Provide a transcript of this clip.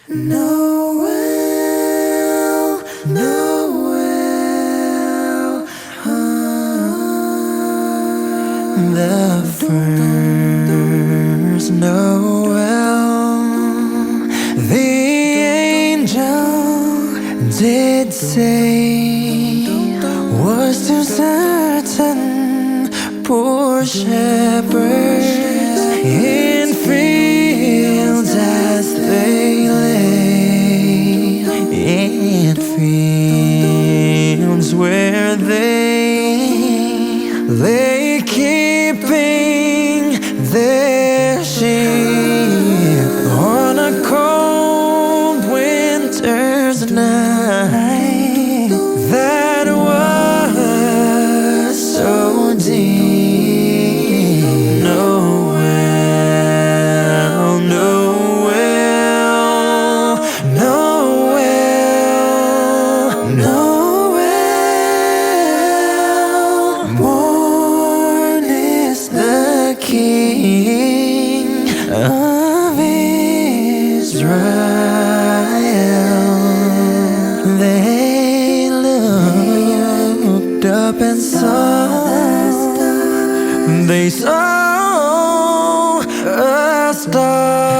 Noel, Noel, the first Noel, the angel did say was too certain. Poor shepherds in fields as they lay, in fields where they lay keeping their sheep on a cold winter's night that was so deep. Noel, Noel, Noel, Noel. Born is the King of Israel. They looked up and saw, they saw a star.